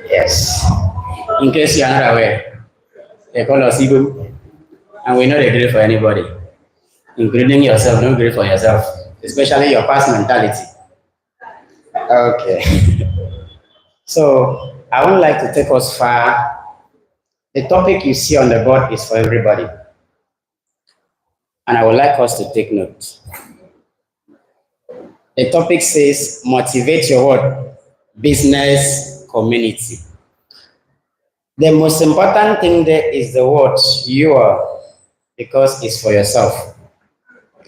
Yes. In case you are not aware, they call us Igbo, and we know they agree for anybody, including yourself. Don't agree for yourself, especially your past mentality. Okay. So I would like to take us far. The topic you see on the board is for everybody, and I would like us to take note. The topic says motivate your what? Business community. The most important thing there is the word you are, because it's for yourself.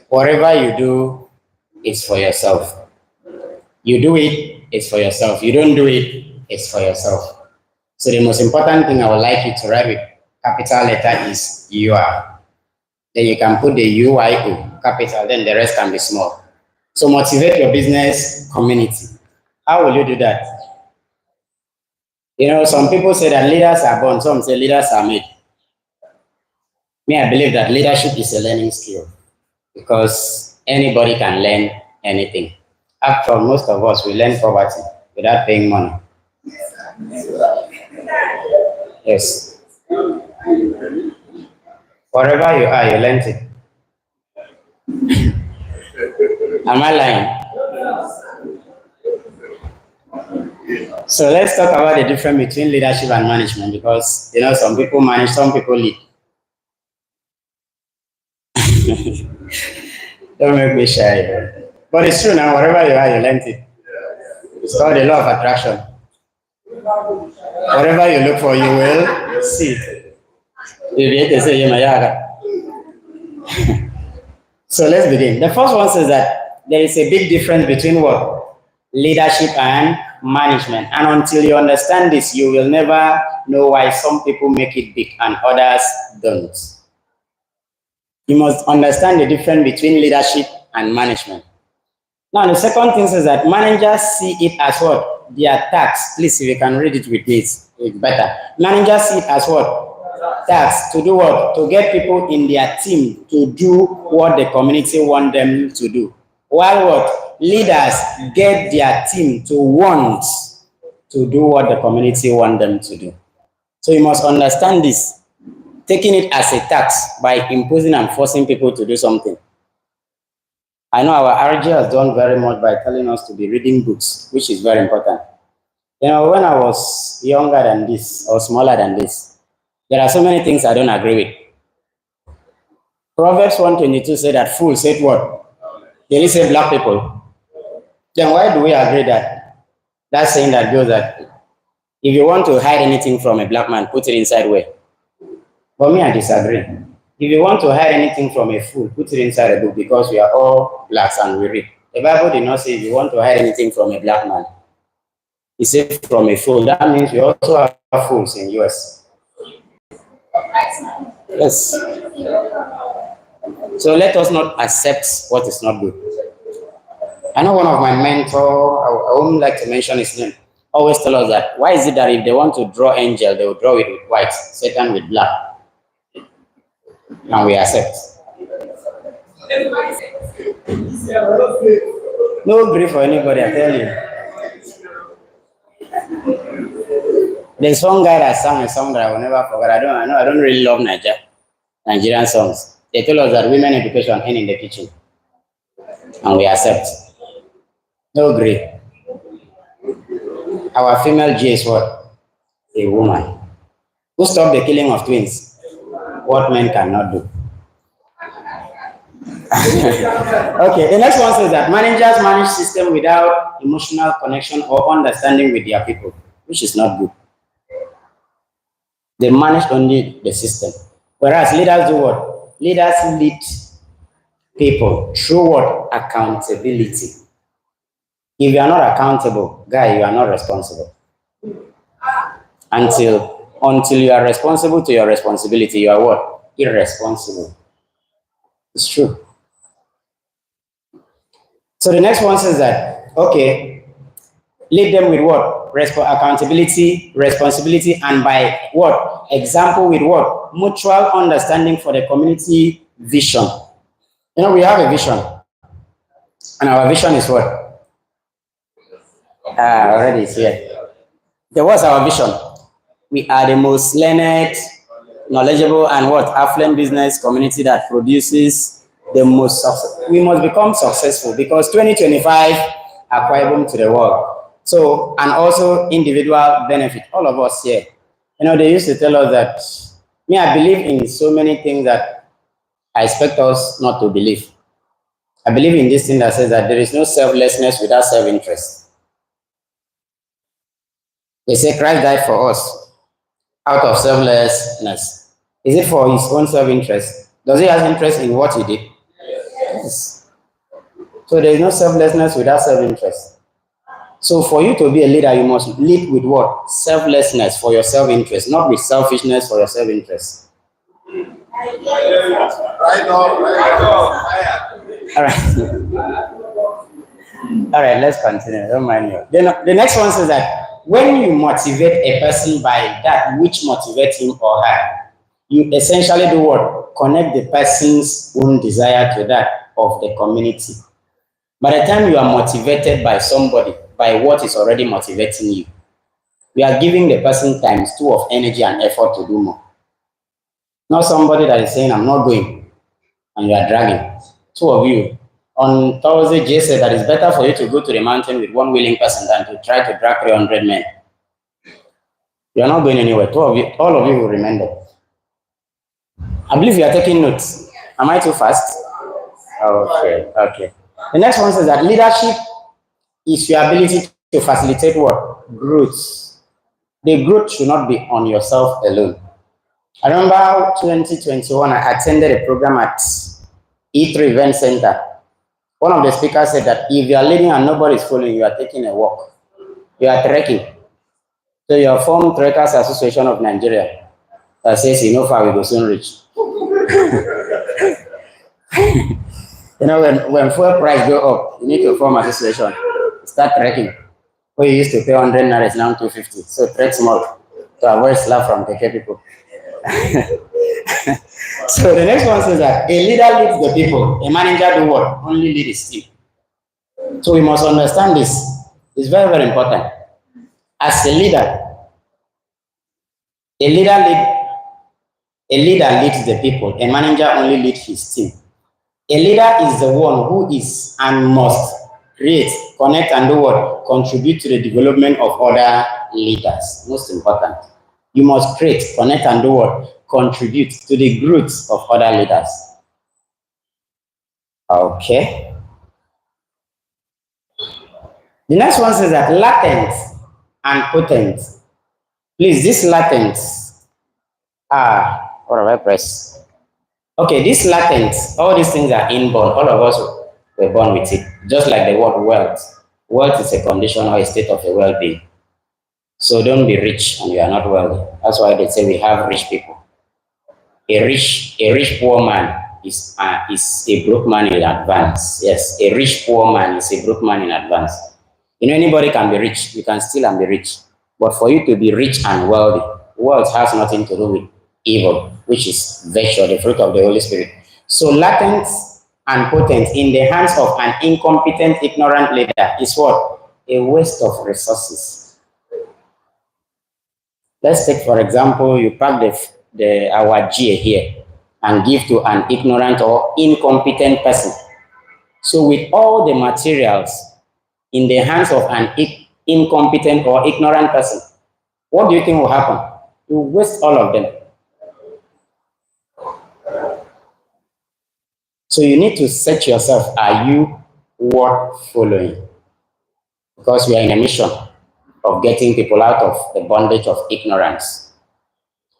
Whatever you do, it's for yourself. You do it, it's for yourself. You don't do it, it's for yourself. So the most important thing I would like you to write with capital letter is you are. Then you can put the UIO capital, then the rest can be small. So motivate your business community. How will you do that? You know, some people say that leaders are born, some say leaders are made. Me, I believe that leadership is a learning skill because anybody can learn anything. After all, most of us, we learn poverty without paying money. Yes. Wherever you are, you learned it. Am I lying? So let's talk about the difference between leadership and management because, you know, some people manage, some people lead. Don't make me shy. But it's true now, wherever you are, you learned it. It's called the law of attraction. Whatever you look for, you will see. So let's begin. The first one says that there is a big difference between what? Leadership and management. And until you understand this, you will never know why some people make it big and others don't. You must understand the difference between leadership and management. Now, the second thing is that managers see it as what? Their tax. Please, if you can read it with this, it's better. Managers see it as what? Tax. To do what? To get people in their team to do what the community want them to do. While what? Leaders get their team to want to do what the community want them to do. So you must understand this. Taking it as a tax by imposing and forcing people to do something. I know our RG has done very much by telling us to be reading books, which is very important. You know, when I was younger than this or smaller than this, there are so many things I don't agree with. Proverbs 122 said that fools said what? They didn't say black people. Then why do we agree that? That's saying that goes that if you want to hide anything from a black man, put it inside where? For me, I disagree. If you want to hide anything from a fool, put it inside a book because we are all blacks and we read. The Bible did not say if you want to hide anything from a black man. It said from a fool. That means we also have fools in US. Yes. So let us not accept what is not good. I know one of my mentors, I wouldn't like to mention his name, always tell us that why is it that if they want to draw angel, they will draw it with white, Satan with black. And we accept. No grief for anybody, I tell you. There's one guy that sang a song that I will never forget. I don't really love Nigerian songs. They told us that women education end in the kitchen. And we accept. No grief. Our female G is what? A woman. Who stopped the killing of twins? What men cannot do. Okay, the next one says that managers manage system without emotional connection or understanding with their people, which is not good. They manage only the system. Whereas leaders do what? Leaders lead people through what? Accountability. If you are not accountable, guy, you are not responsible. Until you are responsible to your responsibility, you are what? Irresponsible. It's true. So the next one says that, okay, lead them with what? Accountability, responsibility, and by what? Example with what? Mutual understanding for the community vision. You know, we have a vision. And our vision is what? Already it's here. There was our vision. We are the most learned, knowledgeable, and what affluent business community that produces the most success. We must become successful because 2025 Akwa Ibom to the world. So, and also individual benefit. All of us here. You know, they used to tell us that, me, I believe in so many things that I expect us not to believe. I believe in this thing that says that there is no selflessness without self-interest. They say Christ died for us out of selflessness. Is it for his own self-interest? Does he have interest in what he did? Yes. So there is no selflessness without self-interest. So for you to be a leader, you must lead with what? Selflessness for your self-interest, not with selfishness for your self-interest. Right on, right on. All right. All right, let's continue. Don't mind you. The next one says that when you motivate a person by that which motivates him or her, you essentially do what? Connect the person's own desire to that of the community. By the time you are motivated by somebody, by what is already motivating you, you are giving the person times 2 of energy and effort to do more. Not somebody that is saying, I'm not going, and you are dragging. 2 of you. On Thursday, Jay said that it's better for you to go to the mountain with 1 willing person than to try to drag 300 men. You are not going anywhere. 2 of you, all of you will remember. I believe you are taking notes. Am I too fast? Okay, okay. The next one says that leadership is your ability to facilitate what? Growth. The growth should not be on yourself alone. I remember 2021, I attended a program at E3 Event Center. One of the speakers said that if you are leading and nobody is following, you are taking a walk. You are trekking. So you are formed Trekkers Association of Nigeria that says, you know, far we go soon reach. You know, when fuel price go up, you need to form association. Start trekking. Where you used to pay 100 naira, it's now 250. So trek small to avoid slap from the people. So the next one says that a leader leads the people, a manager do what? Only lead his team. So we must understand this. It's very, very important. As a leader leads the people, a manager only leads his team. A leader is the one who is and must create, connect, and do what? Contribute to the development of other leaders. Most important. You must create, connect, and do what? Contribute to the growth of other leaders. Okay. The next one says that latent and potent. Please, this latent. What have I pressed? Okay, this latent, all these things are inborn. All of us were born with it. Just like the word wealth. Wealth is a condition or a state of a well-being. So don't be rich and you are not wealthy. That's why they say we have rich people. A rich poor man is a broke man in advance. Yes, a rich poor man is a broke man in advance. You know, anybody can be rich. You can steal and be rich. But for you to be rich and wealthy, wealth has nothing to do with evil, which is virtue, the fruit of the Holy Spirit. So latent and potent in the hands of an incompetent, ignorant leader is what? A waste of resources. Let's take, for example, you pack our GA here and give to an ignorant or incompetent person. So with all the materials in the hands of an incompetent or ignorant person, what do you think will happen? You waste all of them. So you need to search yourself, are you worth following? Because we are in a mission of getting people out of the bondage of ignorance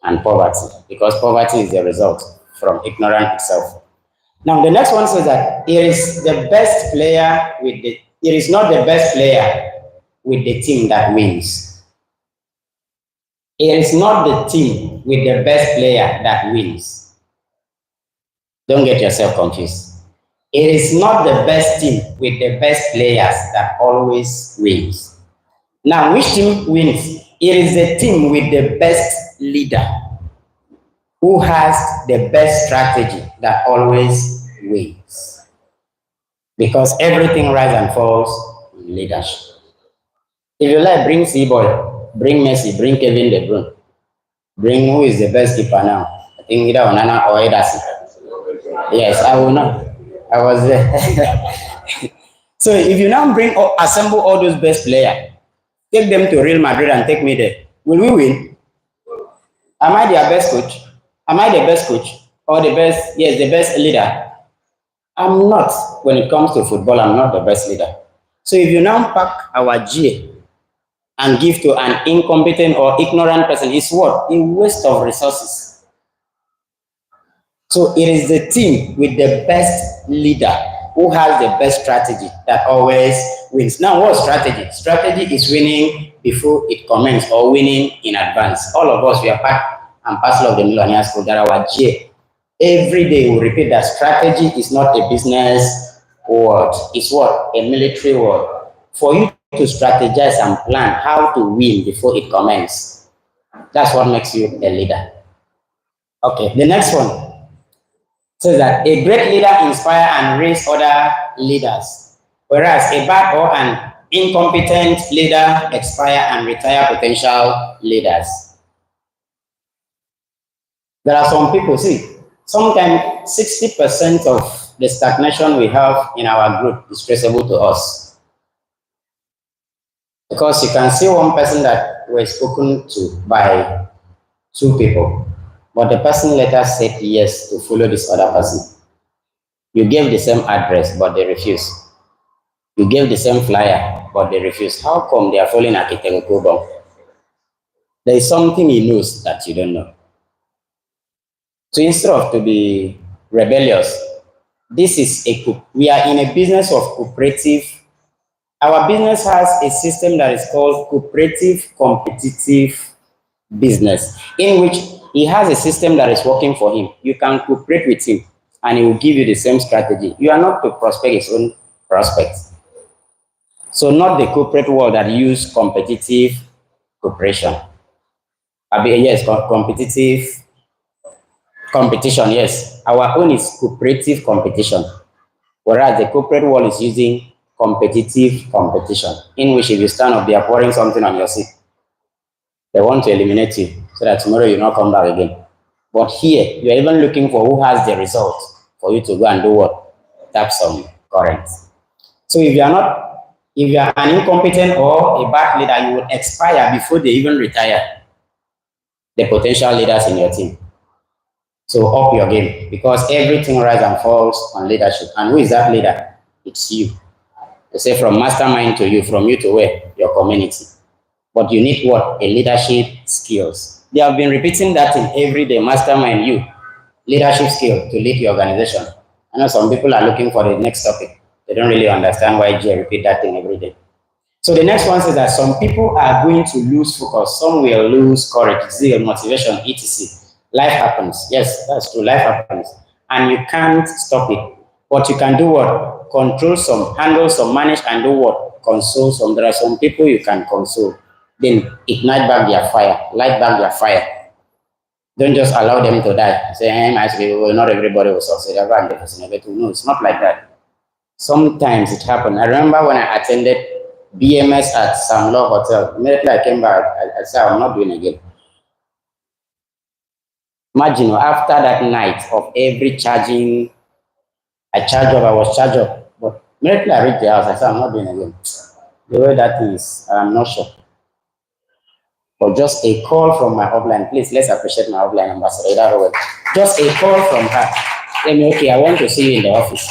and poverty, because poverty is the result from ignorance itself. Now the next one says that it is the best player it is not the best player with the team that wins. It is not the team with the best player that wins. Don't get yourself confused. It is not the best team with the best players that always wins. Now, which team wins? It is the team with the best leader who has the best strategy that always wins. Because everything rises and falls in leadership. If you like, bring C-boy. Bring Messi, bring Kevin De Bruyne, bring who is the best keeper now. I think either Onana or Ederson. Yes, I will not. I was there. So if you now bring assemble all those best players, take them to Real Madrid and take me there, will we win? Am I their best coach? Am I the best coach or the best? Yes, the best leader. I'm not. When it comes to football, I'm not the best leader. So if you now pack our GA and give to an incompetent or ignorant person, it's what? A waste of resources. So it is the team with the best leader who has the best strategy that always wins. Now, what strategy? Strategy is winning before it commences or winning in advance. All of us, we are part and parcel of the Millionaire School that our GA. Every day we repeat that strategy is not a business word. It's what? A military word. For you to strategize and plan how to win before it commences. That's what makes you a leader. Okay, the next one says that a great leader inspires and raises other leaders, whereas a bad or an incompetent leader expire and retire potential leaders. There are some people, see, sometimes 60% of the stagnation we have in our group is traceable to us. Because you can see one person that was spoken to by 2 people, but the person later said yes to follow this other person. You gave the same address, but they refuse. You gave the same flyer, but they refuse. How come they are following Akitego Kobong? There is something he knows that you don't know. So instead of to be rebellious, we are in a business of cooperative. Our business has a system that is called cooperative competitive business, in which he has a system that is working for him. You can cooperate with him and he will give you the same strategy. You are not to prospect his own prospects. So not the corporate world that use competitive cooperation. Yes, competitive competition, yes. Our own is cooperative competition, whereas the corporate world is using competitive competition, in which if you stand up, they are pouring something on your seat. They want to eliminate you so that tomorrow you not come back again. But here, you are even looking for who has the result for you to go and do what? Tap some current. So if you are an incompetent or a bad leader, you will expire before they even retire the potential leaders in your team. So up your game, because everything rises and falls on leadership. And who is that leader? It's you. They say from mastermind to you, from you to where? Your community. But you need what? A leadership skills. They have been repeating that in every day, mastermind you. Leadership skill to lead your organization. I know some people are looking for the next topic. They don't really understand why Jay repeat that thing every day. So the next one says that some people are going to lose focus. Some will lose courage, zeal, motivation, etc. Life happens. Yes, that's true. Life happens. And you can't stop it. But you can do what? Control some, handle some, manage, and do what? Console some. There are some people you can console. Then ignite back their fire, light back their fire. Don't just allow them to die. Say, hey, not everybody will succeed. No, it's not like that. Sometimes it happens. I remember when I attended BMS at Sam Law Hotel. Immediately I came back, I said, I'm not doing it again. Imagine after that night of every charging, I was charged up. But immediately I reached the house, I said, I'm not doing it again. The way that is, I'm not sure. But just a call from my upline, please, let's appreciate my upline ambassador. Just a call from her. Tell me, okay, I want to see you in the office.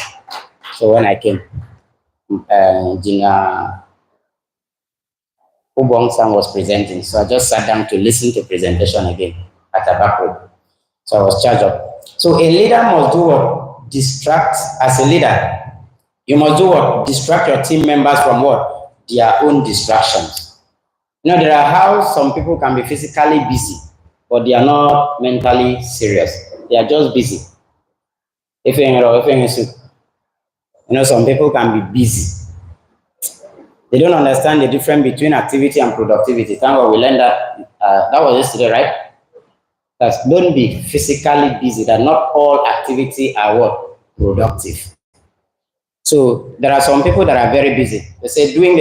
So when I came, Gina Ubong Sam was presenting. So I just sat down to listen to presentation again at a back room. So I was charged up. So a leader must do what? Distract. As a leader, you must do what? Distract your team members from what? Their own distractions. You know, there are how some people can be physically busy, but they are not mentally serious. They are just busy. You know, some people can be busy. They don't understand the difference between activity and productivity. Thank God we learned that. That was yesterday, right? That don't be physically busy. That not all activity are what? Productive. So there are some people that are very busy. They say doing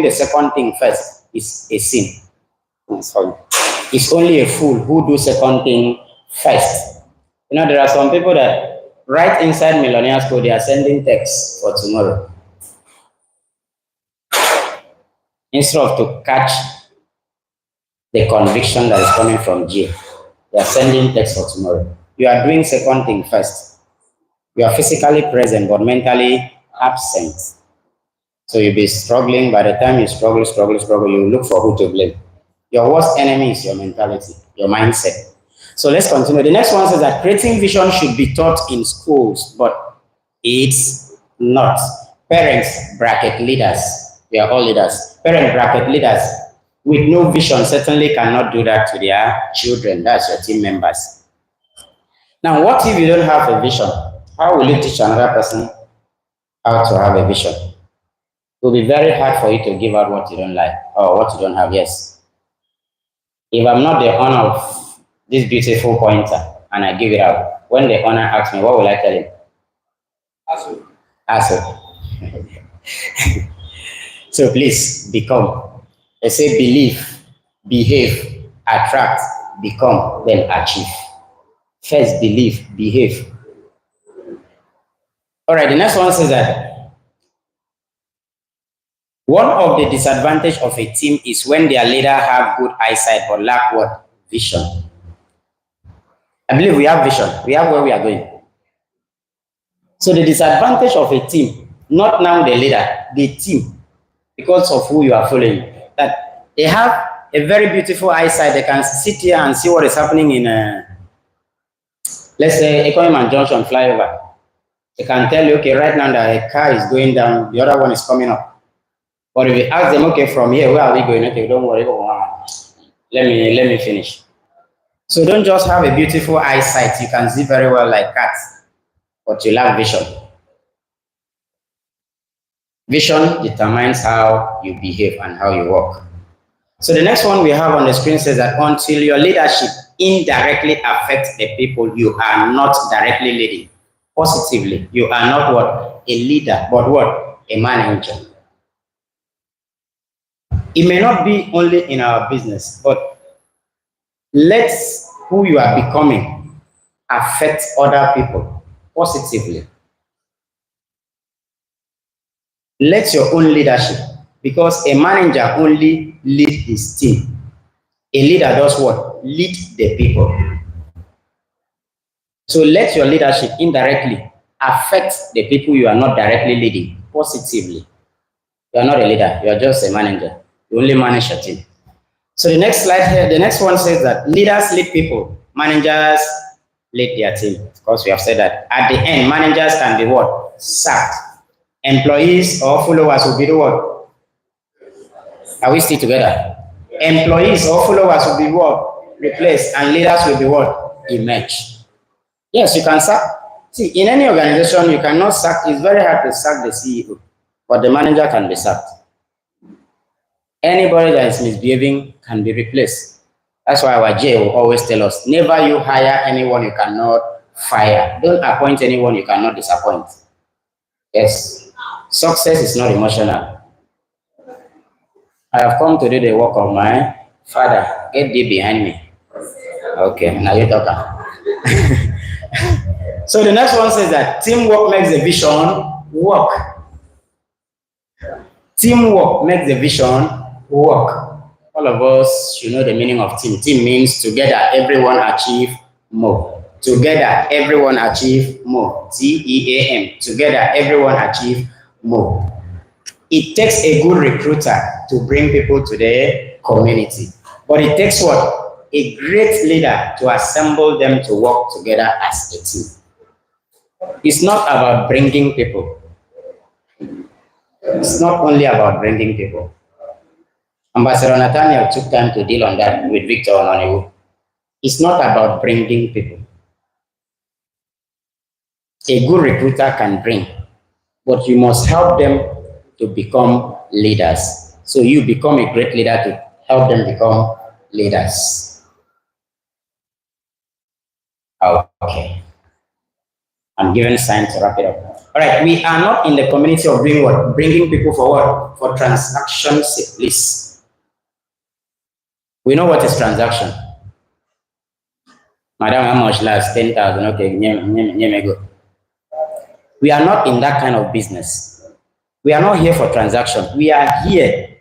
the second thing first is a sin. Sorry. It's only a fool who do second thing first. You know, there are some people that right inside Millionaires Code, they are sending texts for tomorrow. Instead of to catch the conviction that is coming from jail, they are sending texts for tomorrow. You are doing second thing first. You are physically present but mentally absent. So you'll be struggling. By the time you struggle, you look for who to blame. Your worst enemy is your mentality, your mindset. So let's continue. The next one says that creating vision should be taught in schools, but it's not. Parents, bracket leaders, we are all leaders. Parent, bracket leaders, with no vision certainly cannot do that to their children. That's your team members. Now, what if you don't have a vision? How will you teach another person how to have a vision? It will be very hard for you to give out what you don't like or what you don't have. Yes. If I'm not the owner of this beautiful pointer and I give it out, when the owner asks me, what will I tell him? Asshole. So please become. They say believe, behave, attract, become, then achieve. First believe, behave. All right, the next one says that one of the disadvantages of a team is when their leader have good eyesight but lack what? Vision. I believe we have vision. We have where we are going. So the disadvantage of a team, not now the leader, the team, because of who you are following, that they have a very beautiful eyesight. They can sit here and see what is happening in, let's say, Economan Junction flyover. They can tell you, okay, right now that a car is going down, the other one is coming up. But if you ask them, okay, from here, where are we going? Okay, don't worry, let me finish. So don't just have a beautiful eyesight. You can see very well like cats, but you lack vision. Vision determines how you behave and how you work. So the next one we have on the screen says that until your leadership indirectly affects the people you are not directly leading positively, you are not what? A leader, but what? A manager. It may not be only in our business, but let who you are becoming affect other people positively. Let your own leadership, because a manager only leads his team. A leader does what? Lead the people. So let your leadership indirectly affect the people you are not directly leading positively. You are not a leader, you are just a manager. You only manage your team. So the next slide here, the next one says that leaders lead people, managers lead their team. Of course, we have said that. At the end, managers can be what? Sacked. Employees or followers will be the what? Are we still together? Employees or followers will be what? Replaced, and leaders will be what? Emerge. Yes, you can sack. See, in any organization, you cannot sack. It's very hard to sack the CEO, but the manager can be sacked. Anybody that is misbehaving can be replaced. That's why our J will always tell us, never you hire anyone you cannot fire. Don't appoint anyone you cannot disappoint. Yes. Success is not emotional. I have come to do the work of my father. Get thee behind me. Okay, now you talk. So the next one says that teamwork makes the vision work. Teamwork makes the vision work. All of us should know the meaning of team. Team means together everyone achieve more. Together everyone achieve more. TEAM. Together everyone achieve more. It takes a good recruiter to bring people to the community. But it takes what? A great leader to assemble them to work together as a team. It's not about bringing people. It's not only about bringing people. Ambassador Nathaniel took time to deal on that with Victor Ononiwu. It's not about bringing people. A good recruiter can bring, but you must help them to become leaders. So you become a great leader to help them become leaders. Okay. I'm giving sign to wrap it up. All right, we are not in the community of doing what? Bringing people for what? For transactions, please. We know what is transaction. Madam, how much last? 10,000. Okay, go. We are not in that kind of business. We are not here for transaction. We are here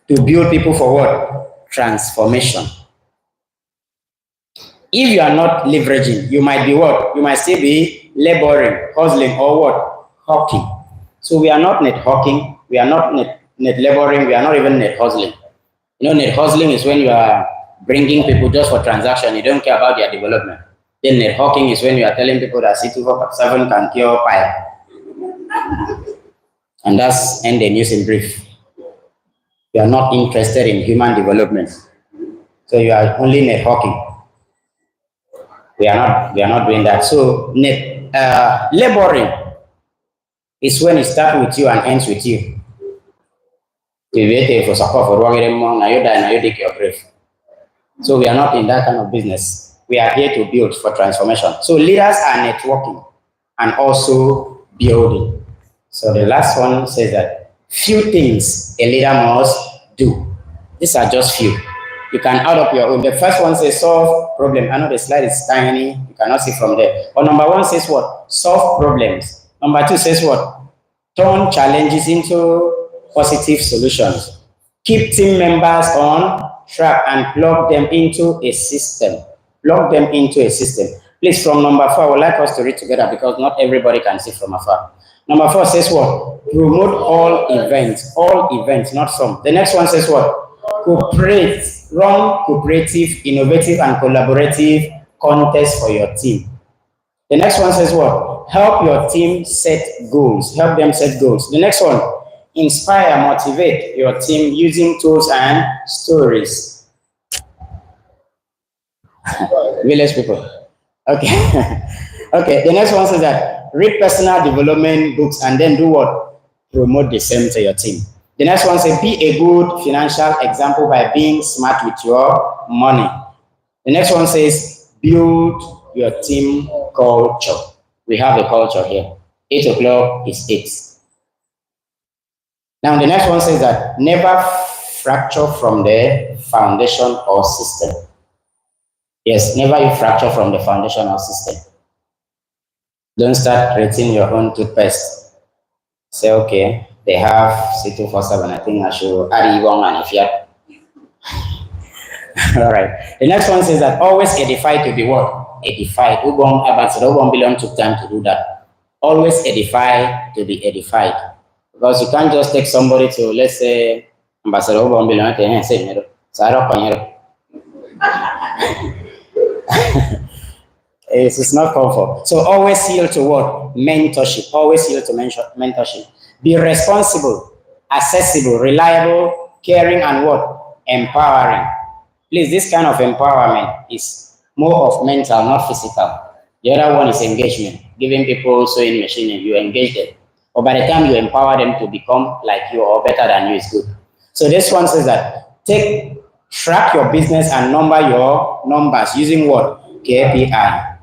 to build people for what? Transformation. If you are not leveraging, you might be what? You might still be laboring, hustling, or what? Hawking. So we are not net hawking. We are not net laboring. We are not even net hustling. You know, net hustling is when you are bringing people just for transaction. You don't care about their development. Then net hawking is when you are telling people that C247 can cure pipe. And that's end the news in brief. You are not interested in human development. So you are only net hawking. We are not doing that. So laboring is when it starts with you and ends with you. For support for now you die, now you dig your grave. So we are not in that kind of business. We are here to build for transformation. So leaders are networking and also building. So the last one says that few things a leader must do. These are just few. You can add up your own. The first one says solve problem. I know the slide is tiny. You cannot see from there. But number one says what? Solve problems. Number two says what? Turn challenges into positive solutions. Keep team members on track and plug them into a system. Plug them into a system. Please, from number 4, I would like us to read together because not everybody can see from afar. Number 4 says what? Promote all events, not some. The next one says what? Cooperate, run cooperative, innovative, and collaborative contests for your team. The next one says what? Help your team set goals. Help them set goals. The next one, inspire, motivate your team using tools and stories. Village people. Okay. Okay. The next one says that read personal development books and then do what? Promote the same to your team. The next one says be a good financial example by being smart with your money. The next one says build your team culture. We have a culture here. 8 o'clock is 8. Now the next one says that never fracture from the foundation or system. Yes, never you fracture from the foundation or system. Don't start creating your own toothpaste. Say, okay, they have C247. I think I should add one and if you all right. The next one says that always edify to be what? Edify. Ubon belong to time to do that. Always edify to be edified. Because you can't just take somebody to, let's say, Ambassador Ubon belong to say, it's not comfort. So always yield to what? Mentorship. Always yield to mentorship. Be responsible, accessible, reliable, caring, and what? Empowering. Please, this kind of empowerment is more of mental, not physical. The other one is engagement, giving people sewing machine and you engage them. Or by the time you empower them to become like you or better than you is good. So this one says that track your business and number your numbers using what? KPI.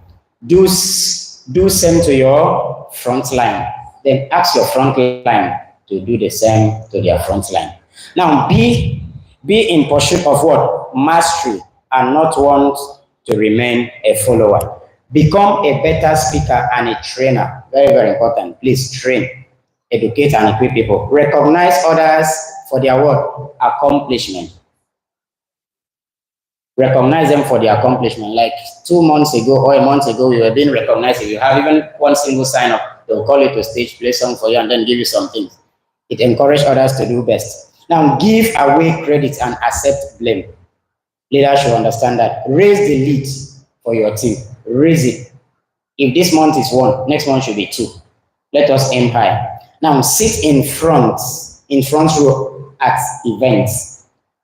Do same to your front line. Then ask your front line to do the same to their front line. Now be in pursuit of what? Mastery and not want to remain a follower. Become a better speaker and a trainer. Very, very important. Please train, educate, and equip people. Recognize others for their what? Accomplishment. Recognize them for their accomplishment. Like 2 months ago or a month ago, you were being recognized. If you have even one single sign up, they'll call you to stage, play song for you, and then give you something. It encourages others to do best. Now, give away credit and accept blame. Leaders should understand that. Raise the lead for your team. Raise it. If this month is 1, next month should be 2. Let us aim high. Now, sit in front row at events.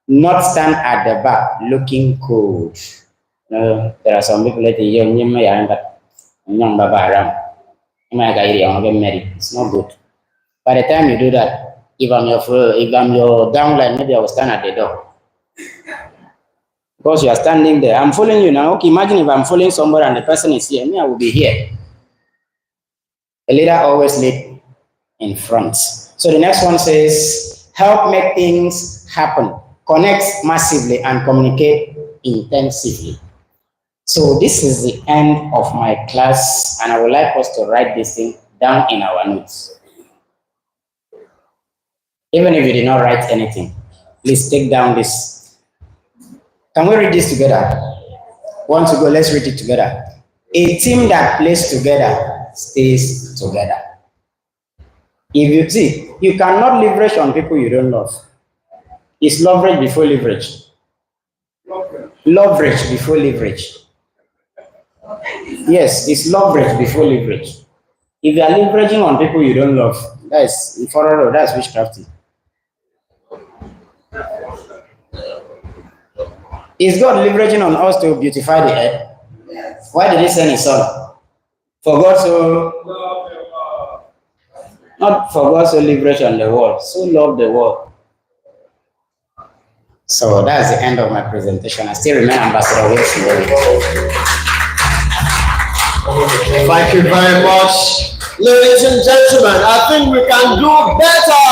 Not stand at the back looking cool. There are some people that you young baba around. It's not good. By the time you do that, if I'm your downline, maybe I will stand at the door. Because you are standing there. I'm following you now. Okay, imagine if I'm following somebody and the person is here, me, I will be here. A leader always lead in front. So the next one says, help make things happen. connect massively, and communicate intensively. So this is the end of my class, and I would like us to write this thing down in our notes. Even if you did not write anything, please take down this. Can we read this together? Want to go? Let's read it together. A team that plays together stays together. If you see, you cannot leverage on people you don't love. It's leverage before leverage. Leverage before leverage. Yes, it's leverage before leverage. If you are leveraging on people you don't love, that's witchcrafting. Is God leveraging on us to beautify the earth? Why did he send his son? For God so, not for God so leverage on the world, so love the world. So that's the end of my presentation. I still remain Ambassador Wilson. Thank you very much. Ladies and gentlemen, I think we can do better.